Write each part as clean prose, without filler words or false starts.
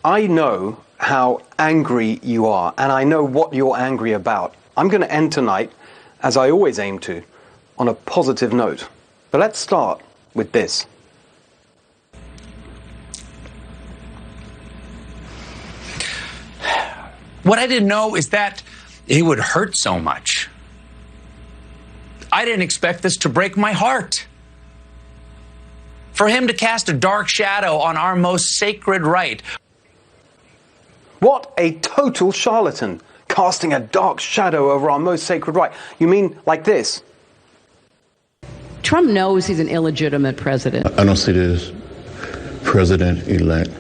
I know how angry you are, and I know what you're angry about. I'm going to end tonight, as I always aim to, on a positive note. But let's start with this. What I didn't know is that it would hurt so much. I didn't expect this to break my heart. For him to cast a dark shadow on our most sacred right. What a total charlatan, casting a dark shadow over our most sacred right. You mean like this? Trump knows he's an illegitimate president. I don't see this president-elect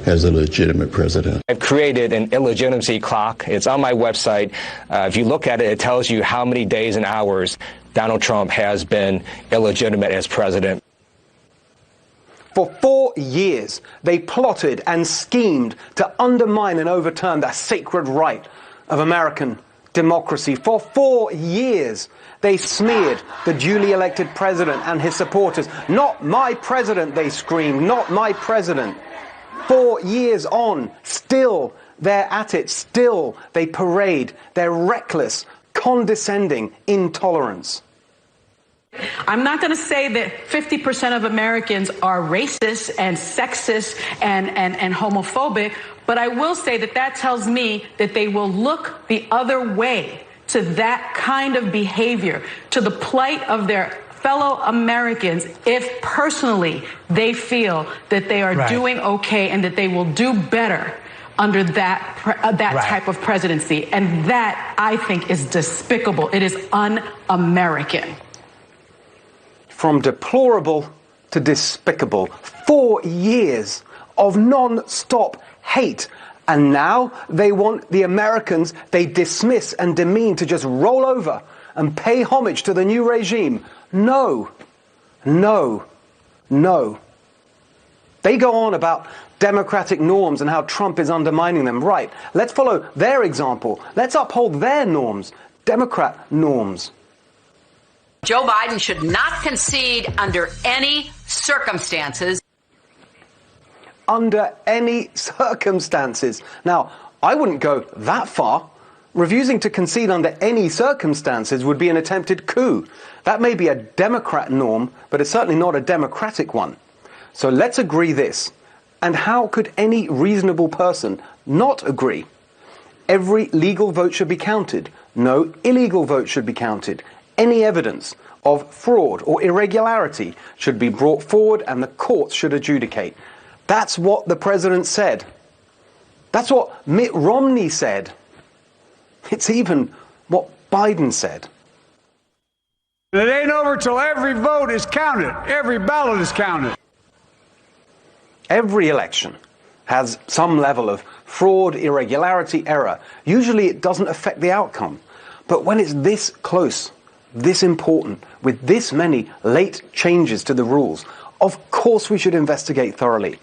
as a legitimate president. I've created an illegitimacy clock. It's on my website. If you look at it, it tells you how many days and hours Donald Trump has been illegitimate as president. For 4 years, they plotted and schemed to undermine and overturn the sacred right of American democracy. For 4 years, they smeared the duly elected president and his supporters. Not my president, they screamed, not my president. 4 years on, still they're at it, still they parade their reckless, condescending intolerance. I'm not going to say that 50% of Americans are racist and sexist and homophobic, but I will say that that tells me that they will look the other way to that kind of behavior, to the plight of their fellow Americans, if personally they feel that they are doing okay and that they will do better under that type of presidency. And that, I think, is despicable. It is un-American. From deplorable to despicable. 4 years of non-stop hate. And now they want the Americans they dismiss and demean to just roll over and pay homage to the new regime. No, no, no. They go on about democratic norms and how Trump is undermining them. Right, let's follow their example. Let's uphold their norms, Democrat norms. Joe Biden should not concede under any circumstances. Under any circumstances. Now, I wouldn't go that far. Refusing to concede under any circumstances would be an attempted coup. That may be a Democrat norm, but it's certainly not a democratic one. So let's agree this. And how could any reasonable person not agree? Every legal vote should be counted. No illegal vote should be counted. Any evidence of fraud or irregularity should be brought forward and the courts should adjudicate. That's what the president said. That's what Mitt Romney said. It's even what Biden said. It ain't over till every vote is counted. Every ballot is counted. Every election has some level of fraud, irregularity, error. Usually it doesn't affect the outcome. But when it's this close, this important, with this many late changes to the rules, of course we should investigate thoroughly.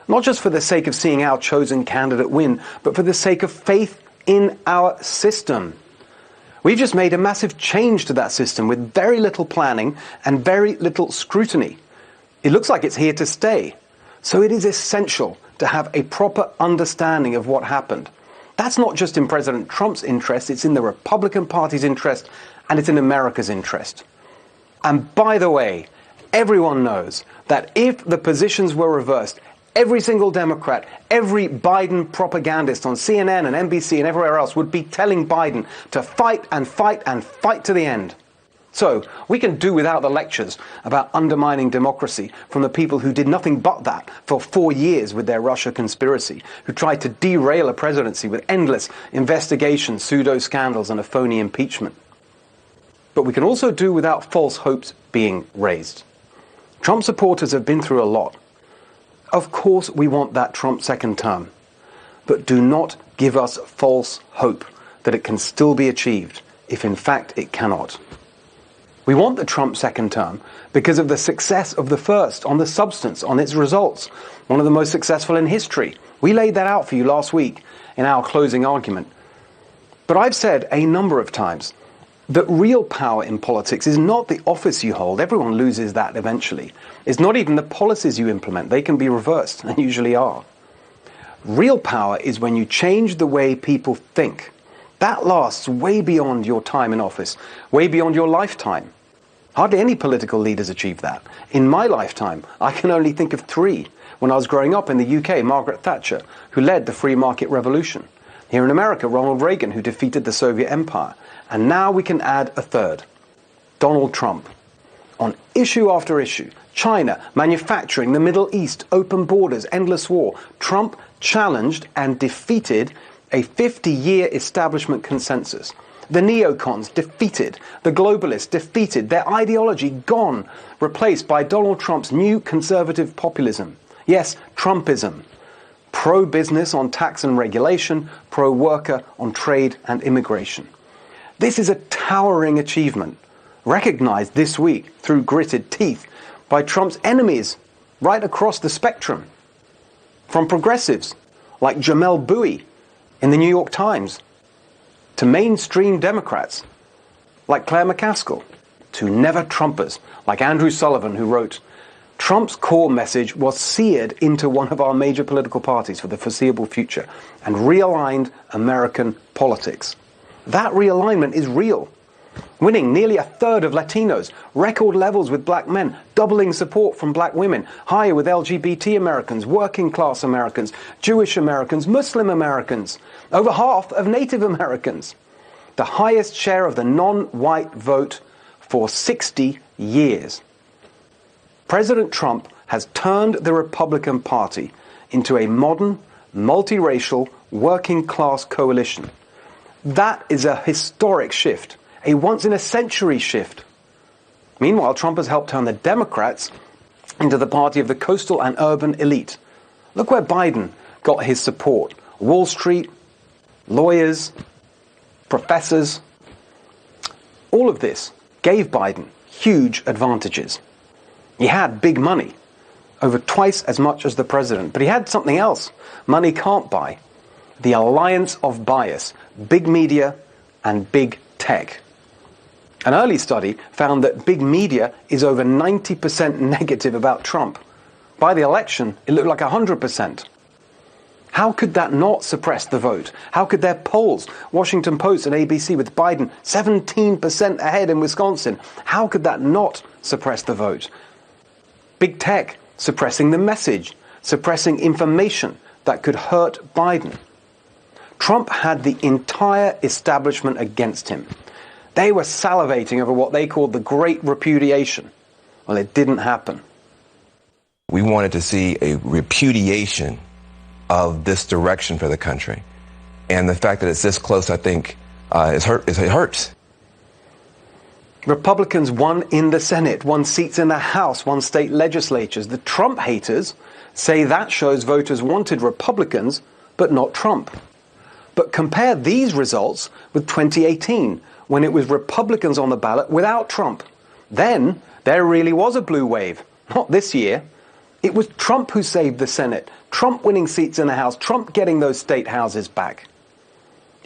Not just for the sake of seeing our chosen candidate win, but for the sake of faith in our system. We've just made a massive change to that system with very little planning and very little scrutiny. It looks like it's here to stay. So it is essential to have a proper understanding of what happened. That's not just in President Trump's interest, it's in the Republican Party's interest, and it's in America's interest. And by the way, everyone knows that if the positions were reversed, every single Democrat, every Biden propagandist on CNN and NBC and everywhere else would be telling Biden to fight and fight and fight to the end. So we can do without the lectures about undermining democracy from the people who did nothing but that for 4 years with their Russia conspiracy, who tried to derail a presidency with endless investigations, pseudo-scandals and a phony impeachment. But we can also do without false hopes being raised. Trump supporters have been through a lot. Of course we want that Trump second term, but do not give us false hope that it can still be achieved if in fact it cannot. We want the Trump second term because of the success of the first, on the substance, on its results, one of the most successful in history. We laid that out for you last week in our closing argument. But I've said a number of times that real power in politics is not the office you hold. Everyone loses that eventually. It's not even the policies you implement. They can be reversed, and usually are. Real power is when you change the way people think. That lasts way beyond your time in office, way beyond your lifetime. Hardly any political leaders achieve that. In my lifetime, I can only think of 3. When I was growing up in the UK, Margaret Thatcher, who led the free market revolution. Here in America, Ronald Reagan, who defeated the Soviet Empire. And now we can add a 3rd, Donald Trump. On issue after issue, China, manufacturing, the Middle East, open borders, endless war, Trump challenged and defeated a 50-year establishment consensus. The neocons defeated, the globalists defeated, their ideology gone, replaced by Donald Trump's new conservative populism. Yes, Trumpism. Pro-business on tax and regulation, pro-worker on trade and immigration. This is a towering achievement, recognized this week through gritted teeth by Trump's enemies right across the spectrum. From progressives like Jamel Bouie in the New York Times, to mainstream Democrats like Claire McCaskill, to never-Trumpers like Andrew Sullivan, who wrote, Trump's core message was seared into one of our major political parties for the foreseeable future and realigned American politics. That realignment is real. Winning nearly a 1/3 of Latinos, record levels with black men, doubling support from black women, higher with LGBT Americans, working class Americans, Jewish Americans, Muslim Americans, over half of Native Americans. The highest share of the non-white vote for 60 years. President Trump has turned the Republican Party into a modern, multiracial, working class coalition. That is a historic shift. A once-in-a-century shift. Meanwhile, Trump has helped turn the Democrats into the party of the coastal and urban elite. Look where Biden got his support. Wall Street, lawyers, professors. All of this gave Biden huge advantages. He had big money, over twice as much as the president, but he had something else money can't buy. The alliance of bias, big media and big tech. An early study found that big media is over 90% negative about Trump. By the election, it looked like 100%. How could that not suppress the vote? How could their polls, Washington Post and ABC, with Biden 17% ahead in Wisconsin, how could that not suppress the vote? Big tech suppressing the message, suppressing information that could hurt Biden. Trump had the entire establishment against him. They were salivating over what they called the Great Repudiation. Well, it didn't happen. We wanted to see a repudiation of this direction for the country. And the fact that it's this close, I think, it hurts. Republicans won in the Senate, won seats in the House, won state legislatures. The Trump haters say that shows voters wanted Republicans, but not Trump. But compare these results with 2018, when it was Republicans on the ballot without Trump. Then there really was a blue wave. Not this year. It was Trump who saved the Senate, Trump winning seats in the House, Trump getting those state houses back.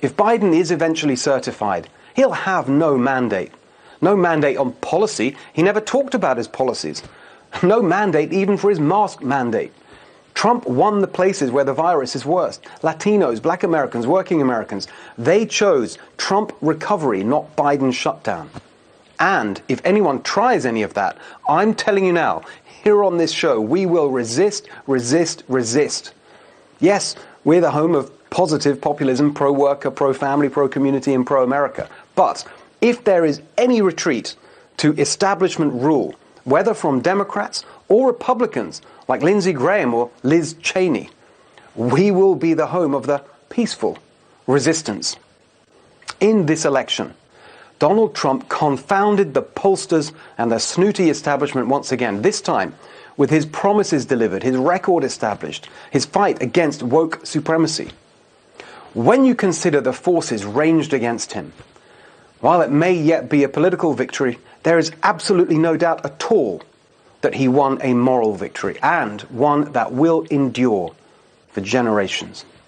If Biden is eventually certified, he'll have no mandate. No mandate on policy. He never talked about his policies. No mandate even for his mask mandate. Trump won the places where the virus is worst. Latinos, black Americans, working Americans. They chose Trump recovery, not Biden shutdown. And if anyone tries any of that, I'm telling you now, here on this show, we will resist, resist, resist. Yes, we're the home of positive populism, pro-worker, pro-family, pro-community, and pro-America. But if there is any retreat to establishment rule, whether from Democrats or Republicans like Lindsey Graham or Liz Cheney, we will be the home of the peaceful resistance. In this election, Donald Trump confounded the pollsters and the snooty establishment once again, this time with his promises delivered, his record established, his fight against woke supremacy. When you consider the forces ranged against him, while it may yet be a political victory, there is absolutely no doubt at all that he won a moral victory, and one that will endure for generations.